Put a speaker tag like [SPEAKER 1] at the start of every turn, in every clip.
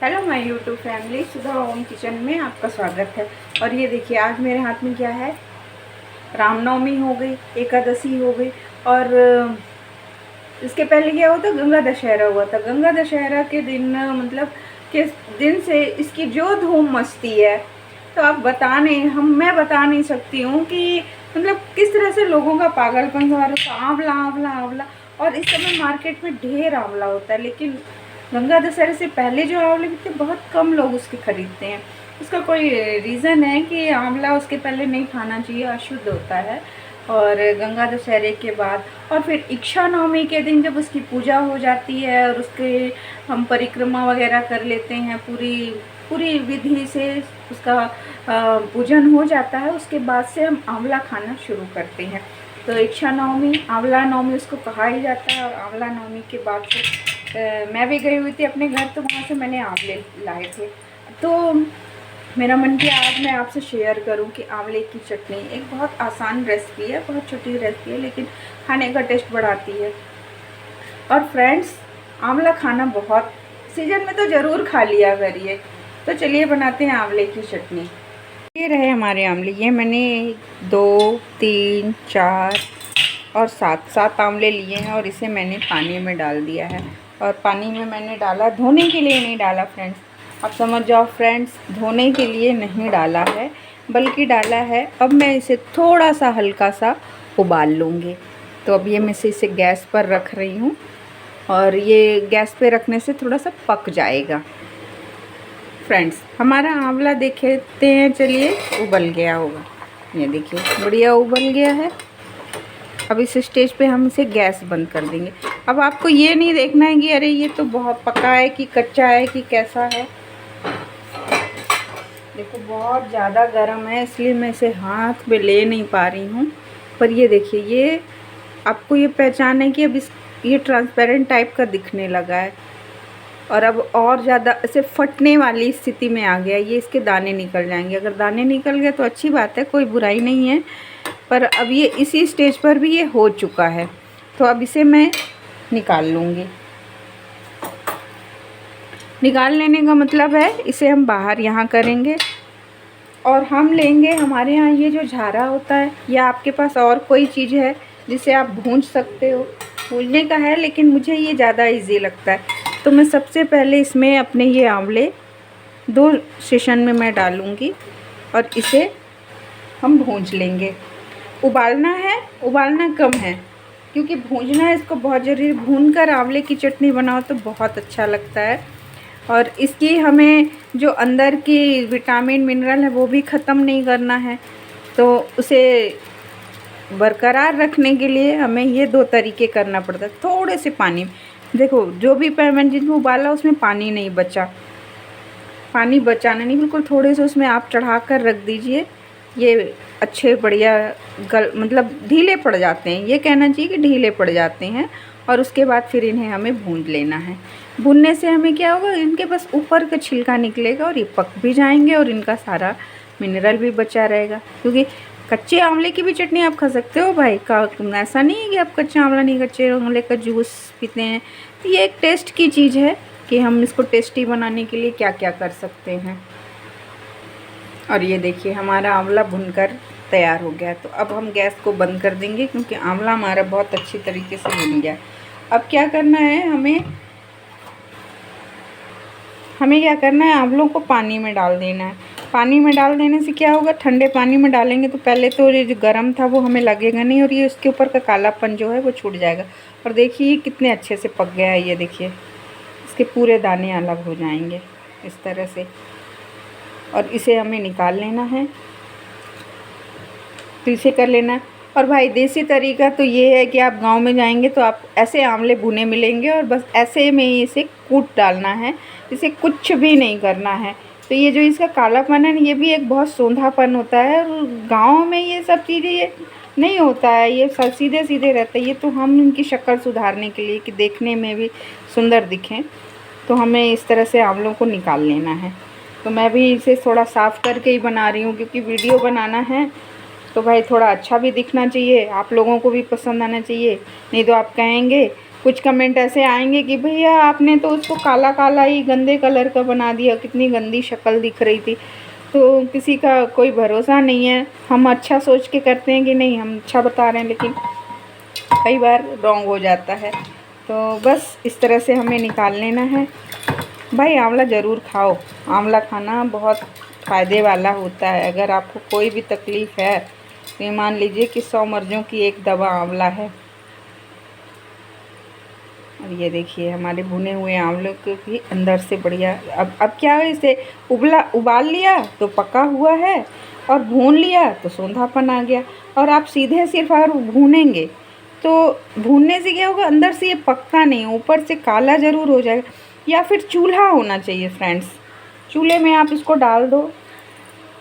[SPEAKER 1] Hello my YouTube family, Sudha home kitchen में आपका स्वागत है। और ये देखिए आज मेरे हाथ में क्या है। रामनवमी हो गई, एकादशी हो गई और इसके पहले क्या हुआ था, गंगा दशहरा हुआ था। गंगा दशहरा के दिन मतलब के दिन से इसकी जो धूम मचती है तो आप मैं बता नहीं सकती हूँ कि मतलब किस तरह से लोगों का पागलपन हो रहा है। आंवला आंवला आंवला, और इस समय मार्केट में ढेर आंवला होता है, लेकिन गंगा दशहरे से पहले जो आंवले बिकते बहुत कम लोग उसके खरीदते हैं। उसका कोई रीज़न है कि आंवला उसके पहले नहीं खाना चाहिए, अशुद्ध होता है। और गंगा दशहरे के बाद और फिर इच्छा नवमी के दिन जब उसकी पूजा हो जाती है और उसके हम परिक्रमा वगैरह कर लेते हैं, पूरी पूरी विधि से उसका पूजन हो जाता है, उसके बाद से हम आंवला खाना शुरू करते हैं। तो इच्छा नवमी, आंवला नवमी उसको कहा ही जाता है। और आंवला नवमी के बाद से मैं भी गई हुई थी अपने घर, तो वहाँ से मैंने आंवले लाए थे। तो मेरा मन किया आज मैं आपसे शेयर करूं कि आंवले की चटनी एक बहुत आसान रेसिपी है, बहुत छोटी रेसिपी है, लेकिन खाने का टेस्ट बढ़ाती है। और फ्रेंड्स, आंवला खाना बहुत सीजन में तो ज़रूर खा लिया करिए। तो चलिए बनाते हैं आंवले की चटनी। ये रहे हमारे आंवले। ये मैंने 2, 3, 4 और 7 आंवले लिए हैं और इसे मैंने पानी में डाल दिया है। और पानी में मैंने डाला, धोने के लिए नहीं डाला फ्रेंड्स, आप समझ जाओ फ्रेंड्स, धोने के लिए नहीं डाला है, बल्कि डाला है। अब मैं इसे थोड़ा सा हल्का सा उबाल लूँगी। तो अब ये मैं इसे गैस पर रख रही हूँ और ये गैस पे रखने से थोड़ा सा पक जाएगा। फ्रेंड्स, हमारा आंवला देखते हैं, चलिए उबल गया होगा। ये देखिए बढ़िया उबल गया है। अब इस स्टेज पे हम इसे गैस बंद कर देंगे। अब आपको ये नहीं देखना है कि अरे ये तो बहुत पका है कि कच्चा है कि कैसा है। देखो बहुत ज़्यादा गर्म है, इसलिए मैं इसे हाथ में ले नहीं पा रही हूँ। पर ये देखिए, ये आपको ये पहचान है कि अब ये ट्रांसपेरेंट टाइप का दिखने लगा है और अब और ज़्यादा इसे फटने वाली स्थिति में आ गया। ये इसके दाने निकल जाएंगे। अगर दाने निकल गए तो अच्छी बात है, कोई बुराई नहीं है। पर अब ये इसी स्टेज पर भी ये हो चुका है, तो अब इसे मैं निकाल लूँगी। निकाल लेने का मतलब है इसे हम बाहर यहाँ करेंगे और हम लेंगे, हमारे यहाँ ये जो झारा होता है या आपके पास और कोई चीज़ है जिसे आप भूंज सकते हो, भूंजने का है, लेकिन मुझे ये ज़्यादा इजी लगता है। तो मैं सबसे पहले इसमें अपने ये आंवले 2 सेशन में मैं डालूँगी और इसे हम भूंज लेंगे। उबालना है, उबालना कम है, क्योंकि भूंजना है इसको बहुत ज़रूरी। भून कर आंवले की चटनी बनाओ तो बहुत अच्छा लगता है। और इसकी हमें जो अंदर की विटामिन मिनरल है वो भी ख़त्म नहीं करना है, तो उसे बरकरार रखने के लिए हमें ये 2 तरीके करना पड़ता है। थोड़े से पानी, देखो जो भी मैंने जिसमें उबाला उसमें पानी नहीं बचा, पानी बचाना नहीं, बिल्कुल थोड़े से उसमें आप चढ़ा कर रख दीजिए। ये अच्छे बढ़िया मतलब ढीले पड़ जाते हैं, ये कहना चाहिए कि ढीले पड़ जाते हैं। और उसके बाद फिर इन्हें हमें भून लेना है। भूनने से हमें क्या होगा, इनके बस ऊपर का छिलका निकलेगा और ये पक भी जाएंगे और इनका सारा मिनरल भी बचा रहेगा। क्योंकि कच्चे आंवले की भी चटनी आप खा सकते हो भाई का, ऐसा नहीं है कि आप कच्चा आंवला नहीं, कच्चे आंवले का जूस पीते हैं। तो ये एक टेस्ट की चीज़ है कि हम इसको टेस्टी बनाने के लिए क्या क्या कर सकते हैं। और ये देखिए हमारा आंवला भुनकर तैयार हो गया। तो अब हम गैस को बंद कर देंगे, क्योंकि आंवला हमारा बहुत अच्छी तरीके से भुन गया। अब क्या करना है, हमें क्या करना है, आंवलों को पानी में डाल देना है। पानी में डाल देने से क्या होगा, ठंडे पानी में डालेंगे तो पहले तो ये जो गर्म था वो हमें लगेगा नहीं और ये उसके ऊपर का कालापन जो है वो छूट जाएगा। और देखिए कितने अच्छे से पक गया है, ये देखिए इसके पूरे दाने अलग हो जाएंगे इस तरह से। और इसे हमें निकाल लेना है, तो इसे कर लेना है। और भाई देसी तरीका तो ये है कि आप गांव में जाएंगे तो आप ऐसे आंवले भुने मिलेंगे और बस ऐसे में ही इसे कूट डालना है, इसे कुछ भी नहीं करना है। तो ये जो इसका कालापन है ये भी एक बहुत सोंधापन होता है, और गाँव में ये सब चीज़ें ये नहीं होता है, ये सीधे सीधे रहता है। ये तो हम इनकी शक्ल सुधारने के लिए कि देखने में भी सुंदर दिखें, तो हमें इस तरह से आंवलों को निकाल लेना है। तो मैं भी इसे थोड़ा साफ़ करके ही बना रही हूँ, क्योंकि वीडियो बनाना है तो भाई थोड़ा अच्छा भी दिखना चाहिए, आप लोगों को भी पसंद आना चाहिए। नहीं तो आप कहेंगे कुछ कमेंट ऐसे आएंगे कि भैया आपने तो उसको काला काला ही गंदे कलर का बना दिया, कितनी गंदी शक्ल दिख रही थी। तो किसी का कोई भरोसा नहीं है, हम अच्छा सोच के करते हैं कि नहीं हम अच्छा बता रहे हैं, लेकिन कई बार रॉन्ग हो जाता है। तो बस इस तरह से हमें निकाल लेना है। भाई आंवला ज़रूर खाओ, आंवला खाना बहुत फ़ायदे वाला होता है। अगर आपको कोई भी तकलीफ़ है तो ये मान लीजिए कि 100 मर्ज़ों की एक दवा आंवला है। और ये देखिए हमारे भुने हुए आंवलों को भी अंदर से बढ़िया। अब क्या है, इसे उबाल लिया तो पका हुआ है, और भून लिया तो सोंधापन आ गया। और आप सीधे सिर्फ और भूनेंगे तो भूनने से क्या होगा, अंदर से ये पकता नहीं, ऊपर से काला ज़रूर हो जाएगा। या फिर चूल्हा होना चाहिए फ्रेंड्स, चूल्हे में आप इसको डाल दो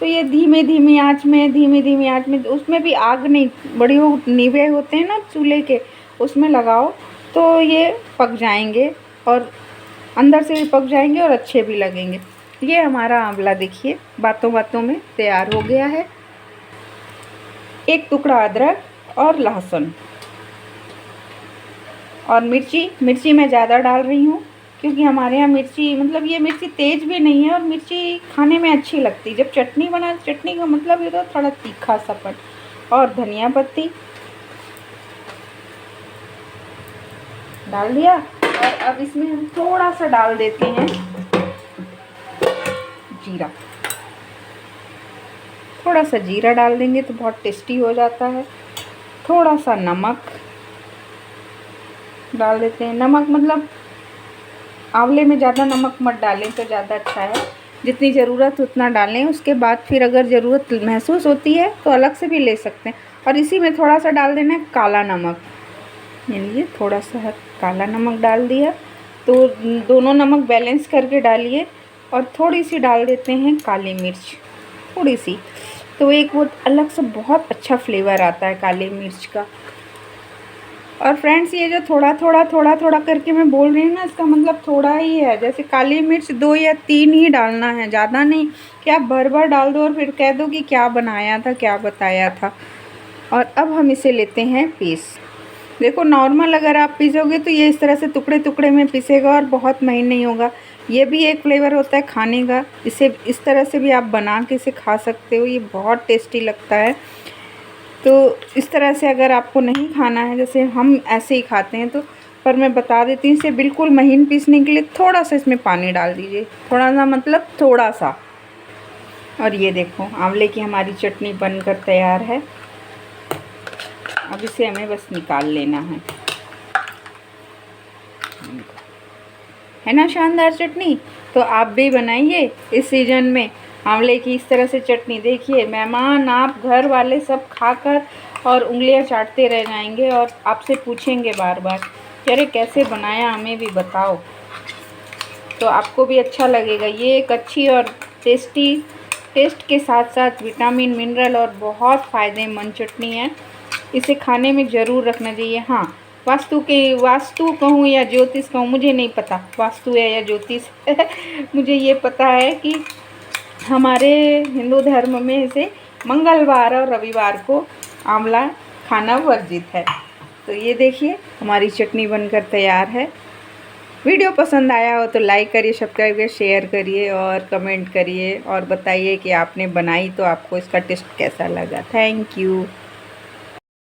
[SPEAKER 1] तो ये धीमे धीमी आंच में, उसमें भी आग नहीं, बड़ी वो निवे होते हैं ना चूल्हे के, उसमें लगाओ तो ये पक जाएंगे, और अंदर से भी पक जाएंगे और अच्छे भी लगेंगे। ये हमारा आंवला देखिए बातों बातों में तैयार हो गया है। एक टुकड़ा अदरक और लहसुन और मिर्ची मैं ज़्यादा डाल रही हूँ, क्योंकि हमारे यहाँ मिर्ची, मतलब ये मिर्ची तेज़ भी नहीं है और मिर्ची खाने में अच्छी लगती है। जब चटनी बना, चटनी का मतलब ये तो थोड़ा तीखा सापन। और धनिया पत्ती डाल दिया, और अब इसमें हम थोड़ा सा डाल देते हैं जीरा। थोड़ा सा जीरा डाल देंगे तो बहुत टेस्टी हो जाता है। थोड़ा सा नमक डाल देते हैं। नमक मतलब आंवले में ज़्यादा नमक मत डालें तो ज़्यादा अच्छा है, जितनी ज़रूरत उतना डालें। उसके बाद फिर अगर ज़रूरत महसूस होती है तो अलग से भी ले सकते हैं। और इसी में थोड़ा सा डाल देना है काला नमक, यानी थोड़ा सा काला नमक डाल दिया। तो दोनों नमक बैलेंस करके डालिए। और थोड़ी सी डाल देते हैं काली मिर्च, थोड़ी सी, तो एक वो अलग से बहुत अच्छा फ्लेवर आता है काली मिर्च का। और फ्रेंड्स ये जो थोड़ा थोड़ा करके मैं बोल रही हूँ ना, इसका मतलब थोड़ा ही है। जैसे काली मिर्च 2 या 3 ही डालना है, ज़्यादा नहीं कि आप भर भर डाल दो और फिर कह दो कि क्या बनाया था, क्या बताया था। और अब हम इसे लेते हैं पीस। देखो नॉर्मल अगर आप पीसोगे तो ये इस तरह से टुकड़े टुकड़े में पीसेगा और बहुत महीन नहीं होगा। ये भी एक फ्लेवर होता है खाने का, इसे इस तरह से भी आप बना के इसे खा सकते हो, ये बहुत टेस्टी लगता है। तो इस तरह से अगर आपको नहीं खाना है, जैसे हम ऐसे ही खाते हैं, तो पर मैं बता देती हूँ, इसे बिल्कुल महीन पीसने के लिए थोड़ा सा इसमें पानी डाल दीजिए, थोड़ा सा मतलब थोड़ा सा। और ये देखो आंवले की हमारी चटनी बनकर तैयार है। अब इसे हमें बस निकाल लेना है ना शानदार चटनी। तो आप भी बनाइए इस सीज़न में आंवले की इस तरह से चटनी। देखिए मेहमान, आप, घर वाले सब खाकर और उंगलियां चाटते रह जाएंगे और आपसे पूछेंगे बार बार कि अरे कैसे बनाया, हमें भी बताओ। तो आपको भी अच्छा लगेगा। ये एक अच्छी और टेस्ट के साथ साथ विटामिन, मिनरल और बहुत फ़ायदेमंद चटनी है। इसे खाने में ज़रूर रखना चाहिए। हाँ, वास्तु कहूँ या ज्योतिष कहूँ, मुझे नहीं पता वास्तु है या ज्योतिष मुझे ये पता है कि हमारे हिंदू धर्म में इसे मंगलवार और रविवार को आंवला खाना वर्जित है। तो ये देखिए हमारी चटनी बनकर तैयार है। वीडियो पसंद आया हो तो लाइक करिए, सब्सक्राइब करिए, शेयर करिए और कमेंट करिए और बताइए कि आपने बनाई तो आपको इसका टेस्ट कैसा लगा। Thank you.